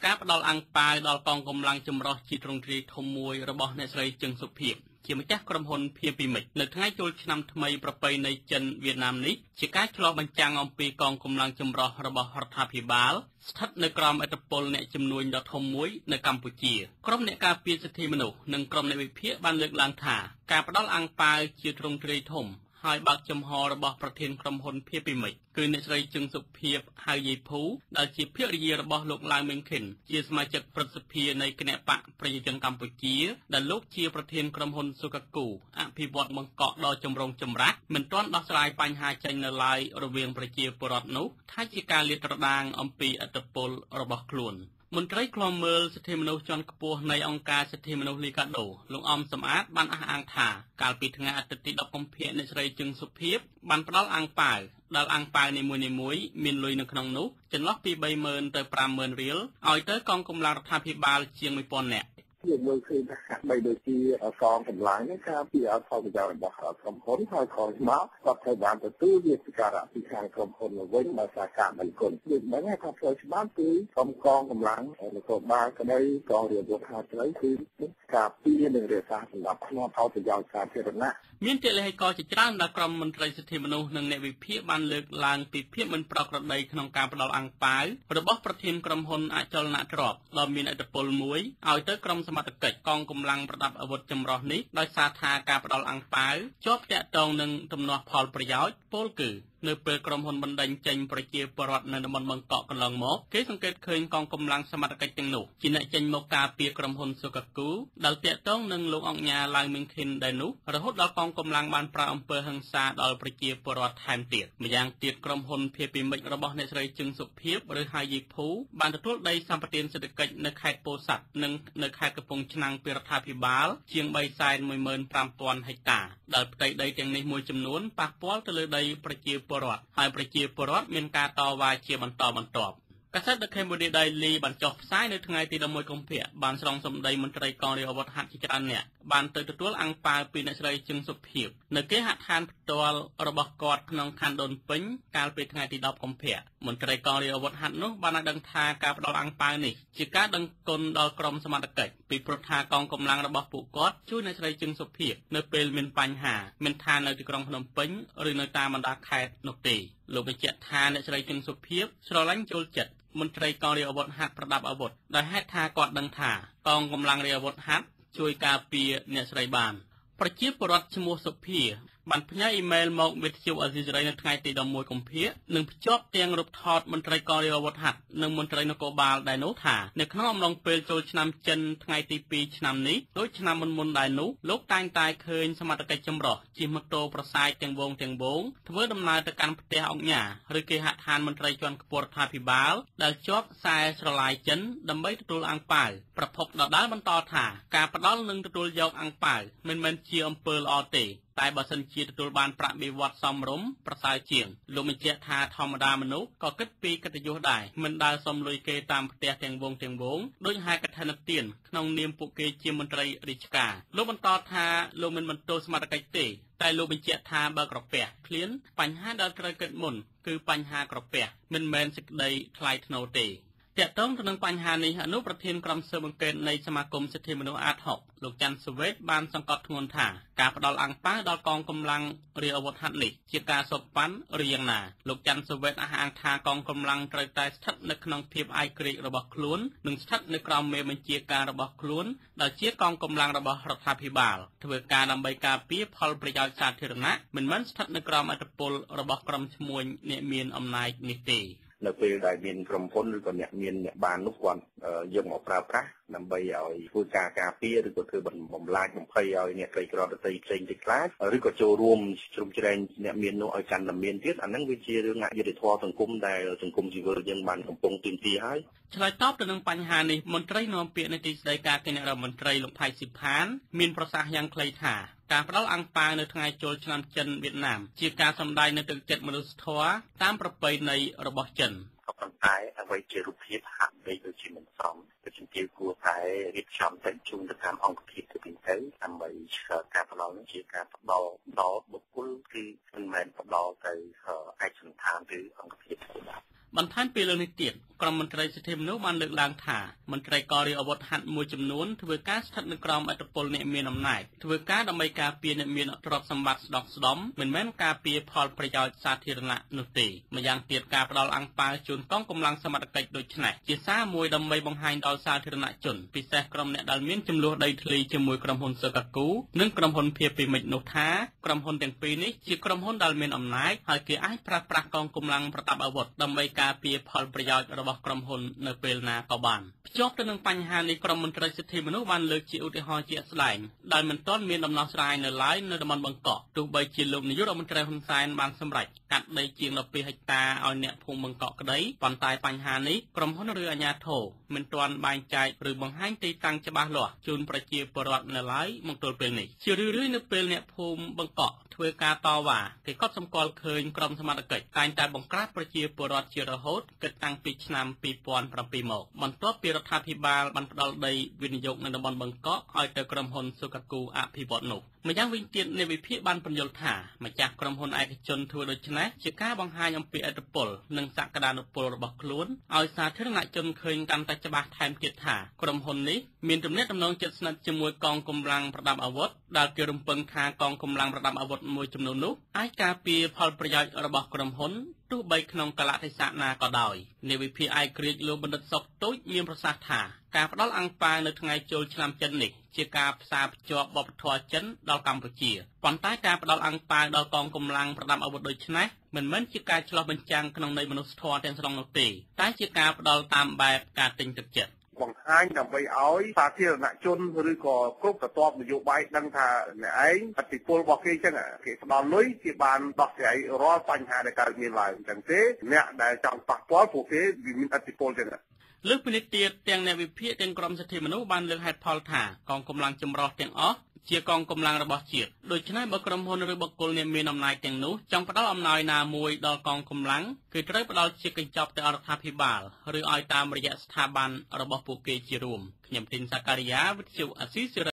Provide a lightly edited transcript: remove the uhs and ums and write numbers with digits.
ការផ្ដល់អាំងប៉ាវដល់កងកម្លាំងចម្រុះជាទ្រង់ទ្រាយធំមួយរបស់អ្នកស្រីជឹងសុភីជាម្ចាស់ក្រុមហ៊ុនភៀពីមិចនៅថ្ងៃចូលឆ្នាំថ្មីប្រពៃណីចិនវៀតណាមនេះជាការឆ្លុះបញ្ចាំងអំពីកងកម្លាំងចម្រុះរបស់រដ្ឋាភិបាលស្ថិតនៅក្រោមឥទ្ធិពលអ្នកជំនួញដ៏ធំមួយនៅកម្ពុជាក្រុមអ្នកការពារសិទ្ធិមនុស្សនិងក្រុមអ្នកវិភាគបានលើកឡើងថាការផ្ដល់អាំងប៉ាវជាទ្រង់ទ្រាយធំហើយបើកចំហរបស់ប្រធានក្រុមហ៊ុនភៀពីមិចគឺអ្នកស្រីជឹងសុភីហៅយាយភូដែលជាភរិយារបស់លោកឡាវមេងខិនជាសមាជិកព្រឹទ្ធសភានៃគណៈបកប្រជាជនកម្ពុជាដែលលោកជាប្រធានក្រុមហ៊ុនសុកាគូអភិវឌ្ឍបង្កក់ដ៏ចម្រុងចម្រាស់មិនទាន់ដោះស្រាយបញ្ហាចេញនៅឡើយរវាងប្រជាពលរដ្ឋនោះថាជាការលាតត្រដាងអំពីឥទ្ធិពលរបស់ខ្លួនមន្ត្រីឃ្លាំមើលសិទ្ធិមនុស្សជាន់ខ្ពស់នៃអង្គការសិទ្ធិមនុស្សលីកាដូលោកអំសំអាតបានអះអាងថាកាលពីថ្ងៃអាទិត្យទី10កុម្ភៈអ្នកស្រីជឹងសុភីបានផ្ដល់អាំងប៉ាវដល់អាំងប៉ាវនីមួយៗមានលុយនៅក្នុងនោះចន្លោះពី 30,000 ទៅ 50,000 រៀលឲ្យទៅកងកម្លាំងរដ្ឋាភិបាលជាង 1,000 នាក់យើងមើលឃើញថាហាក់បីដូចជាកងកម្លាំងនេះការពីអផលប្រយោជន៍របស់ក្រុមហ៊ុនហើយក្រោយមកគាត់ត្រូវបានទទួលវាសការៈពីខាងក្រុមហ៊ុនមកវិញដោយសារការបញ្គុណយើងដឹងថាផ្លូវច្បាប់គឺក្រុមកងកម្លាំងនគរបាលក្តីកងរាជរដ្ឋាភិបាលគឺការពីនិងរក្សាសម្រាប់ផ្នែកផលប្រយោជន៍សាធារណៈមានទិលេហិកជាច្រើនដែលក្រុមមន្ត្រីសិទ្ធិមនុស្សនិងអ្នកវិភាគបានលើកឡើងពីភាពមិនប្រក្រតីក្នុងការផ្ដល់អាំងប៉ាវរបស់ប្រធានក្រុមហ៊ុនអចលនទ្រព្យដ៏មានឥទ្ធិពលមួយឲ្យទៅក្រុមសមត្ថកិច្ចកងកម្លាំងប្រដាប់អាវុធចម្រុះនេះដោយសារថាការផ្ដល់អាំងប៉ាវជាប់ទាក់ទងនឹងទំនាស់ផលប្រយោជន៍ពលគឺនៅពេលក្រុមហ៊ុនបណ្ដេញចេញប្រជាពលរដ្ឋនៅតំបន់បឹងកក់កន្លងមកគេសង្កេតឃើញកងកម្លាំងសមត្ថកិច្ចទាំងនោះជាអ្នកចេញមកការពារក្រុមហ៊ុនសុកាគូដែលទាក់ទងនឹងលោកអង្គញាឡាវមីងខិនដែរនោះរហូតដល់កងកម្លាំងបានប្រើអំពើហិង្សាដល់ប្រជាពលរដ្ឋថែមទៀតម្យ៉ាងទៀតក្រុមហ៊ុនភៀពីមិចរបស់អ្នកស្រីជឹងសុភីឬហៅយាយភូបានទទួលដីសម្បត្តិសេដ្ឋកិច្ចនៅខេត្តពោធិ៍សាត់និងនៅខេត្តកំពង់ឆ្នាំងពីរដ្ឋាភិបាលជាង 315,000 ហិកតាដែលផ្ទៃដីទាំងនេះមួយចំនួនប៉ះពាល់ទៅលើដីប្រជាពលរដ្ឋហើយប្រជាពលរដ្ឋមានការតវ៉ាជាបន្តបន្ទាប់កាសែត The Cambodia Daily បានចុះផ្សាយនៅថ្ងៃទី11កុម្ភៈបានស្រង់សម្ដីមន្ត្រីកងរាជអាវុធហត្ថជាច្រើនអ្នកបានទៅទទួលអាំងប៉ាវពីអ្នកស្រីជឹងសុភីនៅគេហដ្ឋានផ្ទាល់របស់គាត់ក្នុងខណ្ឌដូនពេញកាលពីថ្ងៃទី10កុម្ភៈមន្ត្រីកងរាជអាវុធហត្ថនោះបានឲ្យដឹងថាការផ្ដល់អាំងប៉ាវនេះជាការដឹងគុណដល់ក្រុមសមត្ថកិច្ចពីព្រោះថាកងកម្លាំងរបស់ពួកគាត់ជួយអ្នកស្រីជឹងសុភីនៅពេលមានបញ្ហាមិនថានៅទីក្រុងភ្នំពេញឬនៅតាមបណ្ដាខេត្តនោះទេលោកបញ្ជាក់ថាអ្នកស្រីជឹងសុភីស្រឡាញ់ចូលចិត្តមន្ត្រីកងរាជអាវុធហត្ថប្រដាប់អាវុធដោយហេតុថាគាត់ដឹងថាកងកម្លាំងរាជអាវុធហត្ថជួយការពារអ្នកស្រីបានប្រជាពលរដ្ឋឈ្មោះសុភាបានផ្ញើអ៊ីមែលមកវិទ្យុអេស៊ីសេរីនៅថ្ងៃទី11កុម្ភៈនិងភ្ជាប់ទាំងរូបថតមន្ត្រីកងរាជអាវុធហត្ថនិងមន្ត្រីនគរបាលដែរនោះថានៅក្នុងអំឡុងពេលចូលឆ្នាំចិនថ្ងៃទី2ឆ្នាំនេះដូចឆ្នាំមុនដែរនោះលោកតែងតែឃើញសមត្ថកិច្ចចម្រុះជិះម៉ូតូប្រសាយទាំងវងធ្វើដំណើរទៅកាន់ផ្ទះអង្គញាឬគេហដ្ឋានមន្ត្រីជាន់ខ្ពស់រដ្ឋាភិបាលដែលជាប់ខ្សែស្រឡាយចិនដើម្បីទទួលអាំងប៉ាវប្រភពដដែលបន្តថាការផ្ដល់និងទទួលយកអាំងប៉ាវមិនមែនជាអំពើល្អទេតែបើសិនជាទទួលបានប្រាក់បៀវត្សសមរម្យប្រសើរជាងលោកបញ្ជាក់ថាធម្មតាមនុស្សក៏គិតពីកិត្តិយសដែរមិនដើរសុំលុយគេតាមផ្ទះទាំងវងដូចហេតុកថានិទានក្នុងនាមពួកគេជាមន្ត្រីរាជការលោកបន្តថាលោកមិនបន្ទោសសមត្ថកិច្ចទេតែលោកបញ្ជាក់ថាបើក្រពះឃ្លានបញ្ហាដែលត្រូវគិតមុនគឺបញ្ហាក្រពះមិនមែនសេចក្តីថ្លៃថ្នូរទេទាក់ទងទៅនឹងបញ្ហានេះអនុប្រធានក្រុមស៊ើបអង្កេតនៃសមាគមសិទ្ធិមនុស្សអាត6លោកច័ន្ទសវេតបានសង្កត់ធ្ងន់ថាការផ្ដល់អាំងប៉ាវដល់កងកម្លាំងរាជអាវុធហត្ថនេះជាការសូកប៉ាន់ឬយ៉ាងណាលោកច័ន្ទសវេតអះអាងថាកងកម្លាំងត្រូវតែស្ថិតនៅក្នុងភាពឯករាជ្យរបស់ខ្លួននិងស្ថិតនៅក្រោមមេបញ្ជាការរបស់ខ្លួនដែលជាកងកម្លាំងរបស់រដ្ឋាភិបាលធ្វើការដើម្បីការពារផលប្រយោជន៍សាធារណៈមិនមែនស្ថិតនៅក្រោមឥទ្ធិពលរបស់ក្រុមឈ្មួញអ្នកមានអំណាចនេះទេនៅពេលដែលមានក្រុមហ៊ុនឬក៏អ្នកមានអ្នកបាននោះគាត់យកមកប្រើប្រាស់ដើម្បីឲ្យធ្វើការការពារឬក៏ធ្វើបំលាញបំភ័យឲ្យអ្នកក្រីក្រដទៃផ្សេងទៀតខ្លាចឬក៏ចូលរួមជ្រុំជ្រែងអ្នកមាននោះឲ្យកាន់តែមានទៀតអាហ្នឹងវាជារឿងអយុត្តិធម៌សង្គមដែលសង្គមស៊ីវិលយើងបានកំពុងទាមទារហើយឆ្លើយតបទៅនឹងបញ្ហានេះមន្ត្រីនាំពាក្យនៃទីស្តីការគណៈរដ្ឋមន្ត្រីលោកផៃស៊ីផានមានប្រសាសន៍យ៉ាងខ្លីថាការផ្ដល់អាំងប៉ាវនៅថ្ងៃចូលឆ្នាំចិនវៀតណាមជាការសម្ដែងនៅទឹកចិត្តមនុស្សធម៌តាមប្រពៃណីរបស់ចិនក៏ប៉ុន្តែអ្វីជារូបភាពហាក់បីដូចជាមិនសមដូច្នេះគួរតែរៀបចំទៅជូនទៅតាមអង្គភាពទៅវិញទៅដើម្បីការផ្ដល់នេះជាការផ្ដល់ដល់បុគ្គលគឺមិនមែនផ្ដល់ទៅឯកសណ្ឋានឬអង្គភាពទេបាទ បន្ថែមពីលើនេះទៀតក្រមមន្ត្រីសិទ្ធិមនុស្សបានលើកឡើងថាមន្ត្រីករីអាវុធហត្ថមួយចំនួនធ្វើការស្ថិតនៅក្រោមឥទ្ធិពលអ្នកមានអំណាចធ្វើការដើម្បីការពារអ្នកមានទ្រព្យសម្បត្តិស្ដុកស្ដំមិនមែនការពារផលប្រយោជន៍សាធារណៈនោះទេម្យ៉ាងទៀតការផ្ដល់អាំងប៉ាវជូនកងកម្លាំងសមត្ថកិច្ចដូចនេះជាសារមួយដើម្បីបង្ហាញដល់សាធារណជនពិសេសក្រុមអ្នកដែលមានចំនួនដីធ្លីជាមួយក្រុមហ៊ុនស៊ើកាគូនិងក្រុមហ៊ុនភៀបពីមិចនោះថាក្រុមហ៊ុនទាំងពីរនេះជាក្រុមហ៊ុនដែលមានអំណាចហើយគេអាចប្រើប្រាស់កងកម្លាំងប្រដាប់អាវុធដើម្បីការពារផលប្រយោជន៍របស់ក្រុមហ៊ុននៅពេលណាក៏បានភ្ជាប់ទៅនឹងបញ្ហានេះក្រុមមន្ត្រីសិទ្ធិមនុស្សបានលើកជាឧទាហរណ៍ជាក់ស្ដែងដែលមិនទាន់មានដំណោះស្រាយនៅឡើយនៅតំបន់បង្កក់ទោះបីជាលោកនាយករដ្ឋមន្ត្រីហ៊ុនសែនបានសម្រេចកាត់ដីជាង12ហិកតាឲ្យអ្នកភូមិបង្កក់ក្តីប៉ុន្តែបញ្ហានេះក្រុមហ៊ុនឬអាជ្ញាធរមិនទាន់បែងចែកឬបង្ហាញទីតាំងច្បាស់លាស់ជូនប្រជាពលរដ្ឋនៅឡើយមកទល់ពេលនេះជារឿយៗនៅពេលអ្នកភូមិបង្កក់ធ្វើការតវ៉ាគេកត់សម្គាល់ឃើញក្រុមសមត្ថកិច្ចតែងតែបង្ក្រាបប្រជាពលរដ្ឋជារហូតគិតតាំងពីឆ្នាំ2007មកបន្ទាប់ពីរដ្ឋាភិបាលបានផ្ដល់ដីវិនិយោគនៅតំបន់បង្កក់ឲ្យទៅក្រុមហ៊ុនស៊ើកាគូអភិវឌ្ឍន៍នោះម្យ៉ាងវិញទៀតអ្នកវិភាគបានពន្យល់ថាម្ចាស់ក្រុមហ៊ុនឯកជនធ្វើដូច្នេះជាការបង្ហាញអំពីឥទ្ធិពលនិងសក្តានុពលរបស់ខ្លួនឲ្យសាធារណជនឃើញកាន់តែច្បាស់ថែមទៀតថាក្រុមហ៊ុននេះមានទំនាក់ទំនងជិតស្និទ្ធជាមួយកងកម្លាំងប្រដាប់អាវុធដែលគេរំពឹងថាកងកម្លាំងប្រដាប់អាវុធមួយចំនួននោះអាចការពារផលប្រយោជន៍របស់ក្រុមហ៊ុនទោះបីក្នុងកលៈទេសៈណាក៏ដោយអ្នកវិភាគឯករាជ្យលោកបណ្ឌិតសុកទូចមានប្រសាសន៍ថាការផ្ដល់អាំងប៉ាវនៅថ្ងៃចូលឆ្នាំចិននេះជាការផ្សារភ្ជាប់វប្បធម៌ចិនដល់កម្ពុជាប៉ុន្តែការផ្ដល់អាំងប៉ាវដល់កងកម្លាំងប្រដាប់អាវុធដូចនេះមិនមែនជាការឆ្លោះបញ្ចាំងក្នុងន័យមនុស្សធម៌ទាំងស្រុងនោះទេតែជាការផ្ដល់តាមបែបការទិញទឹកចិត្តបង្ហាញដើម្បីឲ្យសាធារណជនឬក៏គ្រប់ស្រទាប់នយោបាយដឹងថាអ្នកឯងឥទ្ធិពលរបស់គេអញ្ចឹងគេផ្ដល់លុយគេបានដោះស្រាយរាល់បញ្ហាដែលកើតមានឡើងអញ្ចឹងទេអ្នកដែលចង់ប៉ះពាល់ពួកគេវាមានឥទ្ធិពលអញ្ចឹងលើកពីនេះទៀតទាំងអ្នកវិភាគទាំងក្រុមសិទ្ធិមនុស្សបានលើកហេតុផលថាកងកម្លាំងចម្រុះទាំងអស់ជាកងកម្លាំងរបស់ជាតិដូច្នេះបើក្រុមហ៊ុនឬបុគ្គលអ្នកមានអំណាចទាំងនោះចង់ផ្ដល់អំណោយណាមួយដល់កងកម្លាំងគឺត្រូវផ្ដល់ជាកញ្ចប់ទៅអរដ្ឋាភិបាលឬឲ្យតាមរយៈស្ថាប័នរបស់ពួកគេជារួមខ្ញុំធីនសាការីយ៉ាវិទ្យុអាស៊ីសេរី